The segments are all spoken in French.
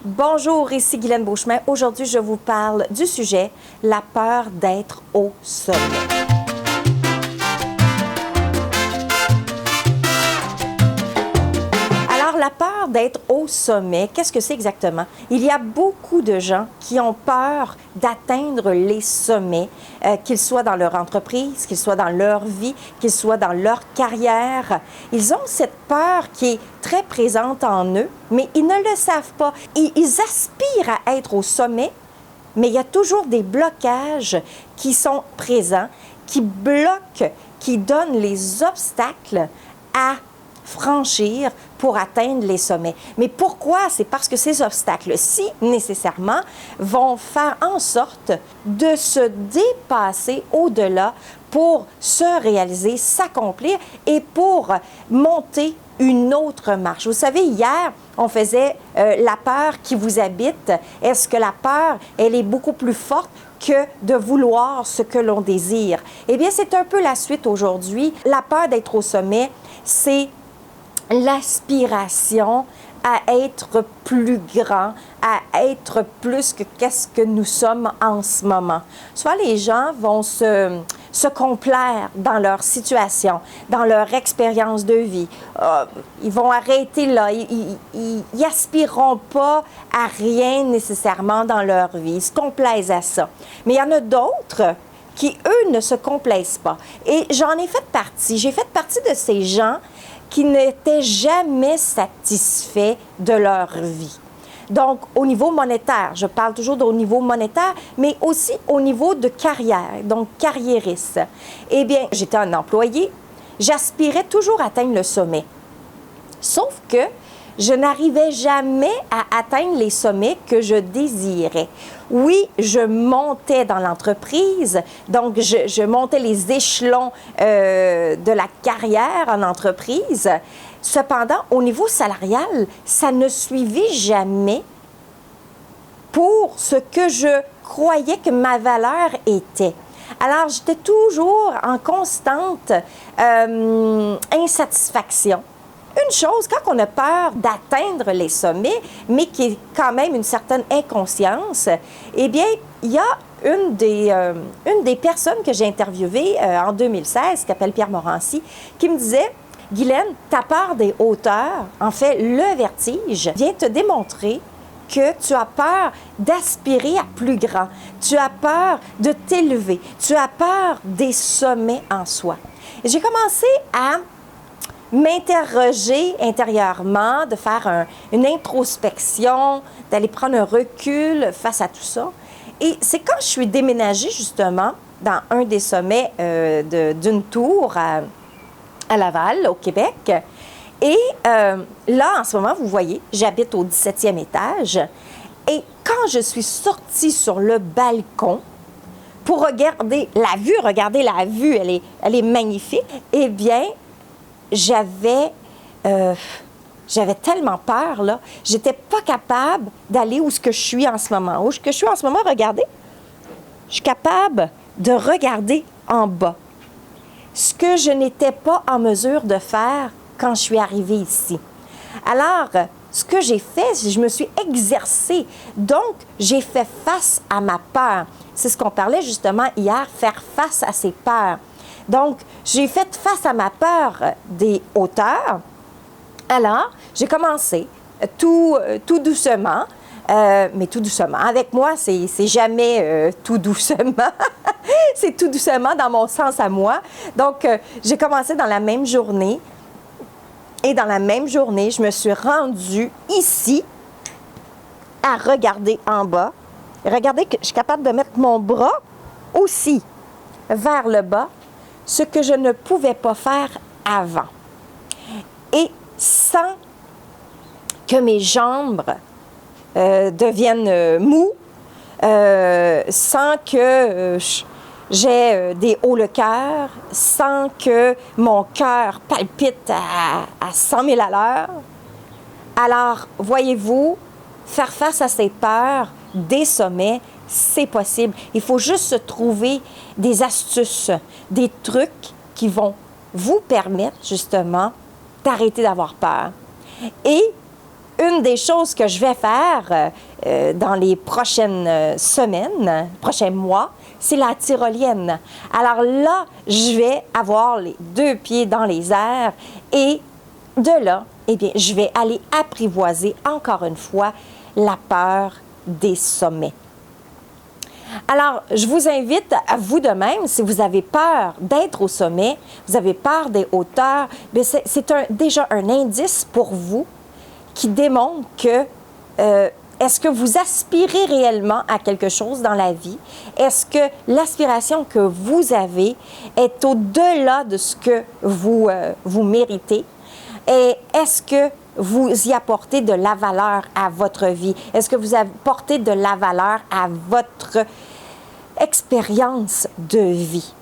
Bonjour, ici Guylaine Beauchemin. Aujourd'hui, je vous parle du sujet « La peur d'être au sommet ». Alors, la peur d'être au sommet, qu'est-ce que c'est exactement? Il y a beaucoup de gens qui ont peur d'atteindre les sommets, qu'ils soient dans leur entreprise, qu'ils soient dans leur vie, qu'ils soient dans leur carrière. Ils ont cette peur qui est très présente en eux, mais ils ne le savent pas. Ils aspirent à être au sommet, mais il y a toujours des blocages qui sont présents, qui bloquent, qui donnent les obstacles à franchir pour atteindre les sommets. Mais pourquoi? C'est parce que ces obstacles-ci, nécessairement, vont faire en sorte de se dépasser au-delà pour se réaliser, s'accomplir et pour monter une autre marche. Vous savez, hier, on faisait la peur qui vous habite. Est-ce que la peur, elle est beaucoup plus forte que de vouloir ce que l'on désire? Eh bien, c'est un peu la suite aujourd'hui. La peur d'être au sommet, c'est l'aspiration à être plus grand, à être plus que qu'est-ce que nous sommes en ce moment. Soit les gens vont se complaire dans leur situation, dans leur expérience de vie. Ils vont arrêter là. Ils aspireront pas à rien nécessairement dans leur vie. Ils se complaisent à ça. Mais il y en a d'autres qui, eux, ne se complaisent pas. Et j'en ai fait partie. J'ai fait partie de ces gens qui n'étaient jamais satisfaits de leur vie. Donc, au niveau monétaire, je parle toujours au niveau monétaire, mais aussi au niveau de carrière, donc carriériste. Eh bien, j'étais un employé, j'aspirais toujours à atteindre le sommet. Sauf que je n'arrivais jamais à atteindre les sommets que je désirais. Oui, je montais dans l'entreprise, donc je montais les échelons de la carrière en entreprise. Cependant, au niveau salarial, ça ne suivit jamais pour ce que je croyais que ma valeur était. Alors, j'étais toujours en constante insatisfaction. Une chose, quand on a peur d'atteindre les sommets, mais qui est quand même une certaine inconscience, eh bien, il y a une des personnes que j'ai interviewées en 2016, qui s'appelle Pierre Morancy, qui me disait « Guylaine, ta peur des hauteurs, en fait, le vertige, vient te démontrer que tu as peur d'aspirer à plus grand. Tu as peur de t'élever. Tu as peur des sommets en soi. » J'ai commencé à m'interroger intérieurement, de faire une introspection, d'aller prendre un recul face à tout ça. Et c'est quand je suis déménagée, justement, dans un des sommets d'une tour à Laval, au Québec. Et là, en ce moment, vous voyez, j'habite au 17e étage. Et quand je suis sortie sur le balcon pour regarder la vue, elle est magnifique, eh bien, j'avais tellement peur, là. J'étais pas capable d'aller où ce que je suis en ce moment. Où ce que je suis en ce moment, regardez. Je suis capable de regarder en bas. Ce que je n'étais pas en mesure de faire quand je suis arrivée ici. Alors, ce que j'ai fait, c'est que je me suis exercée. Donc, j'ai fait face à ma peur. C'est ce qu'on parlait justement hier, faire face à ses peurs. Donc, j'ai fait face à ma peur des hauteurs. Alors, j'ai commencé tout doucement, mais tout doucement. Avec moi, c'est jamais tout doucement. C'est tout doucement dans mon sens à moi. Donc, j'ai commencé dans la même journée. Et dans la même journée, je me suis rendue ici à regarder en bas. Regardez que je suis capable de mettre mon bras aussi vers le bas, ce que je ne pouvais pas faire avant. Et sans que mes jambes deviennent mous, sans que j'ai des hauts le cœur, sans que mon cœur palpite à 100 000 à l'heure. Alors, voyez-vous, faire face à ces peurs des sommets, c'est possible. Il faut juste se trouver des astuces, des trucs qui vont vous permettre justement d'arrêter d'avoir peur. Et une des choses que je vais faire dans les prochaines semaines, prochains mois, c'est la tyrolienne. Alors là, je vais avoir les 2 pieds dans les airs et de là, eh bien, je vais aller apprivoiser encore une fois la peur des sommets. Alors, je vous invite à vous de même, si vous avez peur d'être au sommet, vous avez peur des hauteurs, c'est déjà un indice pour vous qui démontre que est-ce que vous aspirez réellement à quelque chose dans la vie? Est-ce que l'aspiration que vous avez est au-delà de ce que vous méritez? Et est-ce que vous y apportez de la valeur à votre vie? Est-ce que vous apportez de la valeur à votre expérience de vie?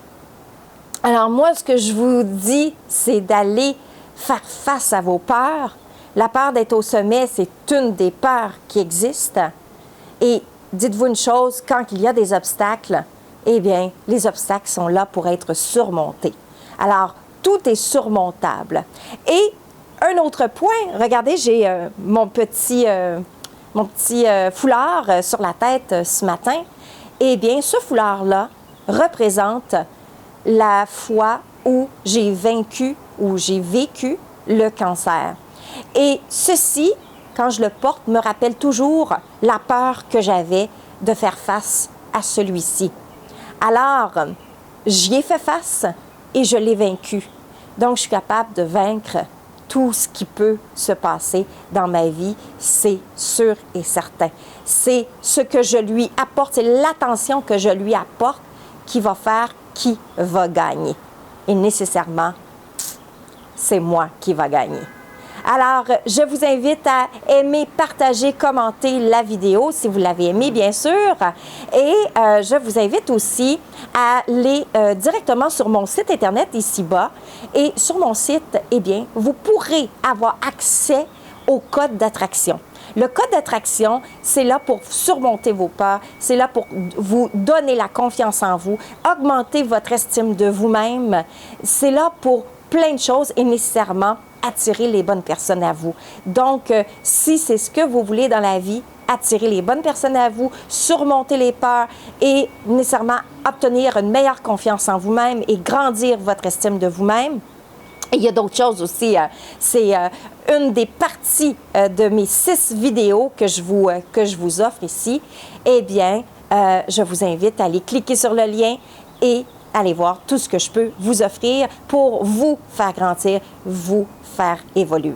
Alors moi, ce que je vous dis, c'est d'aller faire face à vos peurs. La peur d'être au sommet, c'est une des peurs qui existent. Et dites-vous une chose, quand il y a des obstacles, eh bien, les obstacles sont là pour être surmontés. Alors, tout est surmontable. Et un autre point, regardez, j'ai mon petit foulard sur la tête ce matin. Eh bien, ce foulard-là représente la fois où j'ai vaincu, où j'ai vécu le cancer. Et ceci, quand je le porte, me rappelle toujours la peur que j'avais de faire face à celui-ci. Alors, j'y ai fait face et je l'ai vaincu. Donc, je suis capable de vaincre tout ce qui peut se passer dans ma vie, c'est sûr et certain. C'est ce que je lui apporte, c'est l'attention que je lui apporte qui va faire qui va gagner. Et nécessairement, c'est moi qui va gagner. Alors, je vous invite à aimer, partager, commenter la vidéo si vous l'avez aimée, bien sûr. Et je vous invite aussi à aller directement sur mon site Internet ici-bas. Et sur mon site, eh bien, vous pourrez avoir accès au code d'attraction. Le code d'attraction, c'est là pour surmonter vos peurs, c'est là pour vous donner la confiance en vous, augmenter votre estime de vous-même. C'est là pour plein de choses et nécessairement attirer les bonnes personnes à vous. Donc, si c'est ce que vous voulez dans la vie, attirer les bonnes personnes à vous, surmonter les peurs et nécessairement obtenir une meilleure confiance en vous-même et grandir votre estime de vous-même. Et il y a d'autres choses aussi. C'est une des parties de mes 6 vidéos que je vous offre ici. Eh bien, je vous invite à aller cliquer sur le lien et aller voir tout ce que je peux vous offrir pour vous faire grandir, vous faire évoluer.